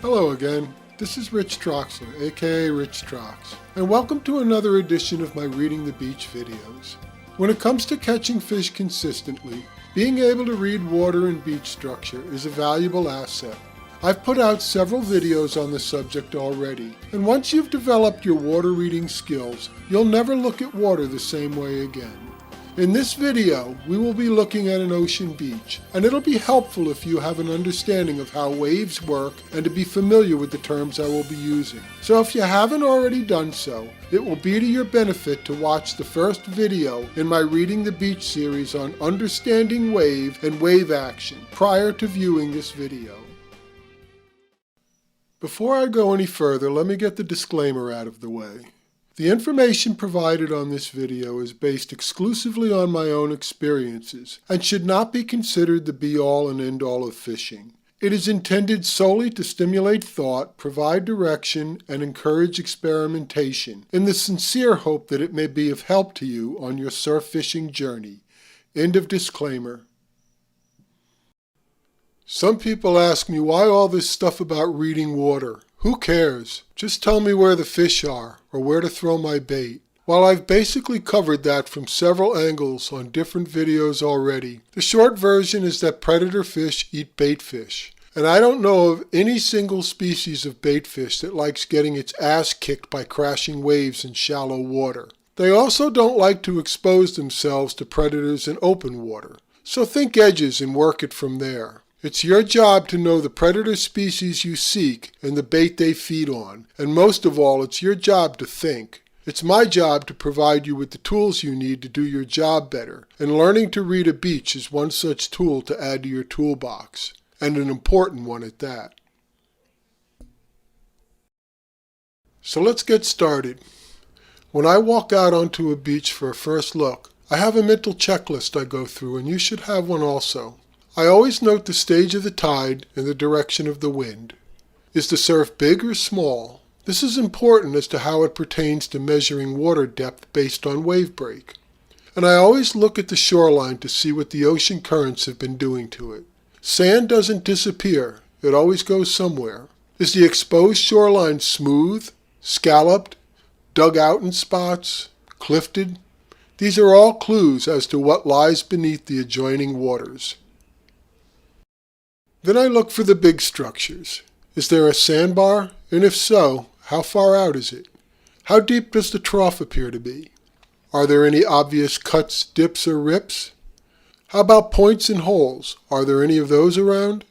Hello again, this is Rich Troxler, aka Rich Trox, and welcome to another edition of my Reading the Beach videos. When it comes to catching fish consistently, being able to read water and beach structure is a valuable asset. I've put out several videos on the subject already, and once you've developed your water reading skills, you'll never look at water the same way again. In this video, we will be looking at an ocean beach, and it'll be helpful if you have an understanding of how waves work and to be familiar with the terms I will be using. So if you haven't already done so, it will be to your benefit to watch the first video in my Reading the Beach series on understanding wave and wave action prior to viewing this video. Before I go any further, let me get the disclaimer out of the way. The information provided on this video is based exclusively on my own experiences and should not be considered the be-all and end-all of fishing. It is intended solely to stimulate thought, provide direction, and encourage experimentation, in the sincere hope that it may be of help to you on your surf fishing journey. End of disclaimer. Some people ask me why all this stuff about reading water. Who cares? Just tell me where the fish are, or where to throw my bait. While I've basically covered that from several angles on different videos already, the short version is that predator fish eat bait fish. And I don't know of any single species of bait fish that likes getting its ass kicked by crashing waves in shallow water. They also don't like to expose themselves to predators in open water. So think edges and work it from there. It's your job to know the predator species you seek and the bait they feed on, and most of all, it's your job to think. It's my job to provide you with the tools you need to do your job better, and learning to read a beach is one such tool to add to your toolbox, and an important one at that. So let's get started. When I walk out onto a beach for a first look, I have a mental checklist I go through, and you should have one also. I always note the stage of the tide and the direction of the wind. Is the surf big or small? This is important as to how it pertains to measuring water depth based on wave break. And I always look at the shoreline to see what the ocean currents have been doing to it. Sand doesn't disappear, it always goes somewhere. Is the exposed shoreline smooth, scalloped, dug out in spots, cliffed? These are all clues as to what lies beneath the adjoining waters. Then I look for the big structures. Is there a sandbar? And if so, how far out is it? How deep does the trough appear to be? Are there any obvious cuts, dips, or rips? How about points and holes? Are there any of those around?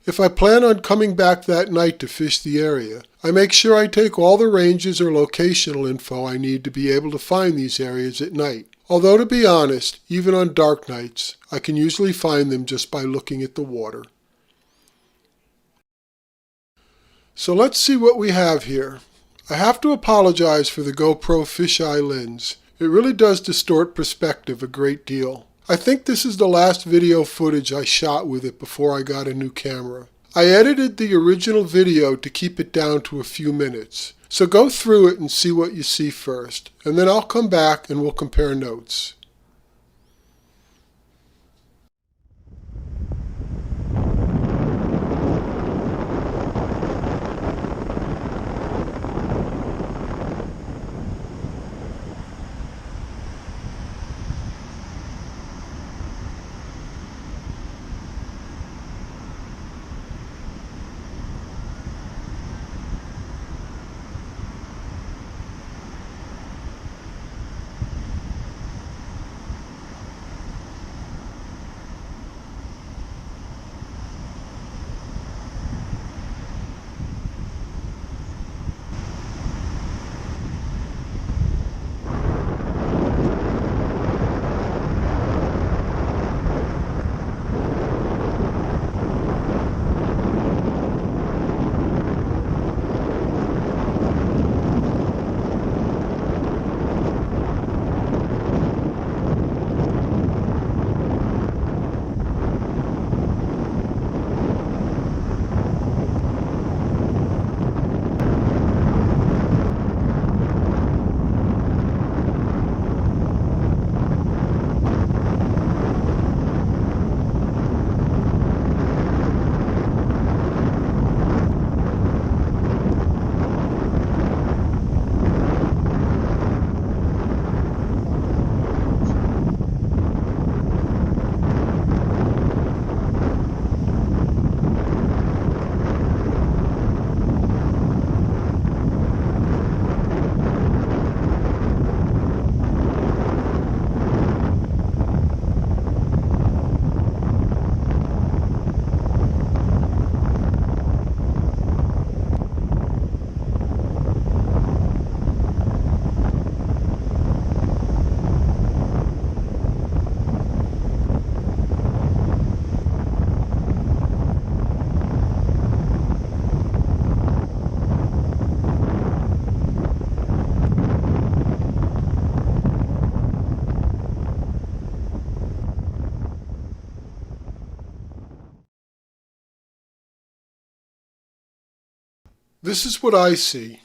If I plan on coming back that night to fish the area, I make sure I take all the ranges or locational info I need to be able to find these areas at night. Although to be honest, even on dark nights, I can usually find them just by looking at the water. So let's see what we have here. I have to apologize for the GoPro fisheye lens. It really does distort perspective a great deal. I think this is the last video footage I shot with it before I got a new camera. I edited the original video to keep it down to a few minutes. So go through it and see what you see first, and then I'll come back and we'll compare notes. This is what I see.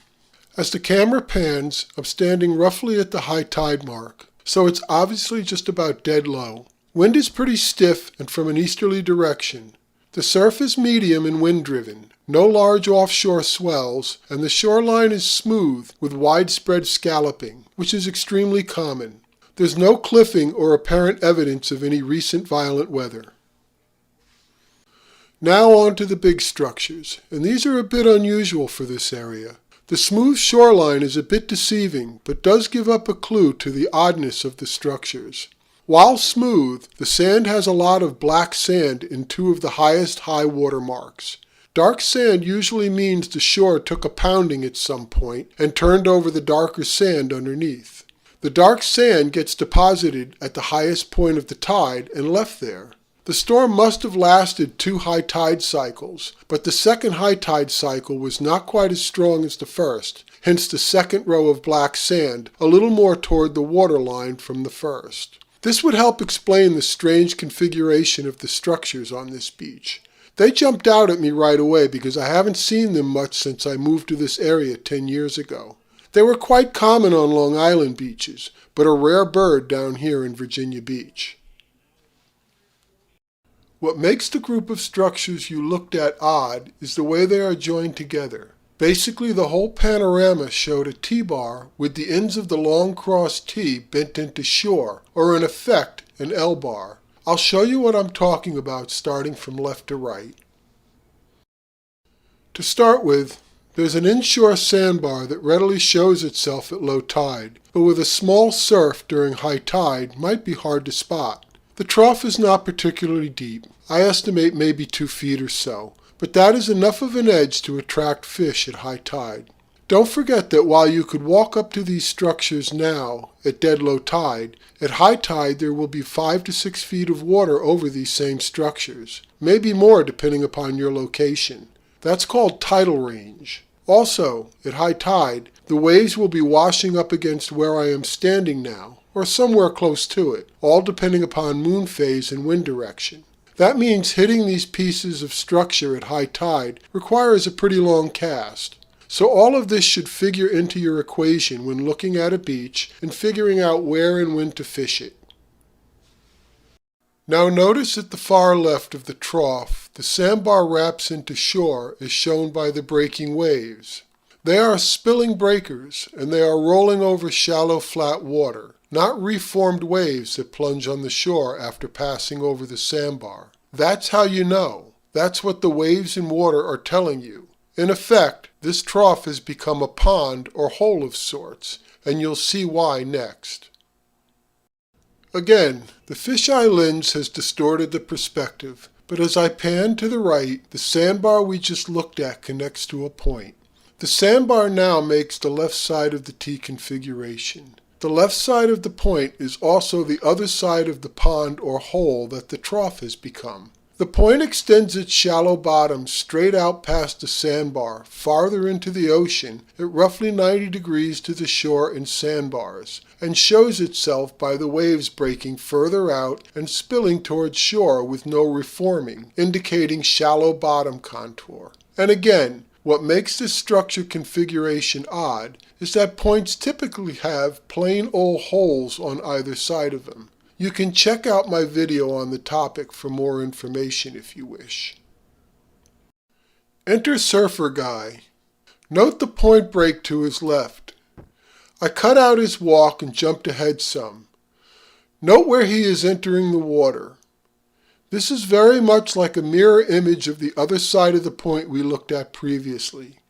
As the camera pans, I'm standing roughly at the high tide mark, so it's obviously just about dead low. Wind is pretty stiff and from an easterly direction. The surf is medium and wind-driven, no large offshore swells, and the shoreline is smooth with widespread scalloping, which is extremely common. There's no cliffing or apparent evidence of any recent violent weather. Now on to the big structures, and these are a bit unusual for this area. The smooth shoreline is a bit deceiving, but does give up a clue to the oddness of the structures. While smooth, the sand has a lot of black sand in two of the highest high water marks. Dark sand usually means the shore took a pounding at some point and turned over the darker sand underneath. The dark sand gets deposited at the highest point of the tide and left there. The storm must have lasted 2 high tide cycles, but the second high tide cycle was not quite as strong as the first, hence the second row of black sand, a little more toward the waterline from the first. This would help explain the strange configuration of the structures on this beach. They jumped out at me right away because I haven't seen them much since I moved to this area 10 years ago. They were quite common on Long Island beaches, but a rare bird down here in Virginia Beach. What makes the group of structures you looked at odd is the way they are joined together. Basically, the whole panorama showed a T-bar with the ends of the long cross T bent into shore, or in effect, an L-bar. I'll show you what I'm talking about starting from left to right. To start with, there's an inshore sandbar that readily shows itself at low tide, but with a small surf during high tide might be hard to spot. The trough is not particularly deep. I estimate maybe 2 feet or so, but that is enough of an edge to attract fish at high tide. Don't forget that while you could walk up to these structures now, at dead low tide, at high tide there will be 5 to 6 feet of water over these same structures, maybe more depending upon your location. That's called tidal range. Also, at high tide, the waves will be washing up against where I am standing now, or somewhere close to it, all depending upon moon phase and wind direction. That means hitting these pieces of structure at high tide requires a pretty long cast. So all of this should figure into your equation when looking at a beach and figuring out where and when to fish it. Now notice at the far left of the trough, the sandbar wraps into shore as shown by the breaking waves. They are spilling breakers, and they are rolling over shallow flat water, not reformed waves that plunge on the shore after passing over the sandbar. That's how you know. That's what the waves and water are telling you. In effect, this trough has become a pond or hole of sorts, and you'll see why next. Again, the fisheye lens has distorted the perspective, but as I pan to the right, the sandbar we just looked at connects to a point. The sandbar now makes the left side of the T configuration. The left side of the point is also the other side of the pond or hole that the trough has become. The point extends its shallow bottom straight out past the sandbar, farther into the ocean, at roughly 90 degrees to the shore and sandbars, and shows itself by the waves breaking further out and spilling towards shore with no reforming, indicating shallow bottom contour. And again, what makes this structure configuration odd is that points typically have plain old holes on either side of them. You can check out my video on the topic for more information if you wish. Enter Surfer Guy. Note the point break to his left. I cut out his walk and jumped ahead some. Note where he is entering the water. This is very much like a mirror image of the other side of the point we looked at previously.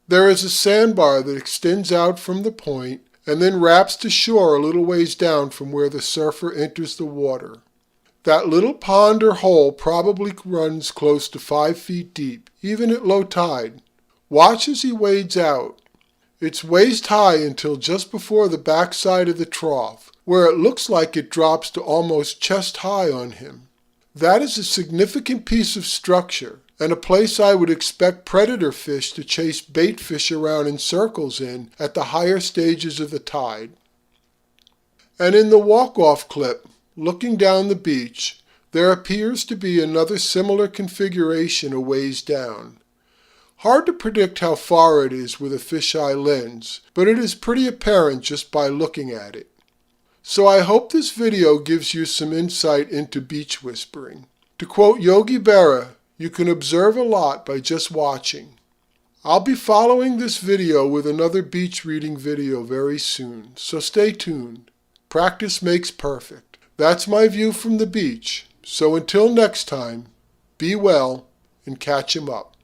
There is a sandbar that extends out from the point and then wraps to shore a little ways down from where the surfer enters the water. That little pond or hole probably runs close to 5 feet deep, even at low tide. Watch as he wades out. It's waist high until just before the backside of the trough, where it looks like it drops to almost chest high on him. That is a significant piece of structure, and a place I would expect predator fish to chase bait fish around in circles in at the higher stages of the tide. And in the walk-off clip, looking down the beach, there appears to be another similar configuration a ways down. Hard to predict how far it is with a fisheye lens, but it is pretty apparent just by looking at it. So I hope this video gives you some insight into beach whispering. To quote Yogi Berra, you can observe a lot by just watching. I'll be following this video with another beach reading video very soon, so stay tuned. Practice makes perfect. That's my view from the beach. So until next time, be well and catch 'em up.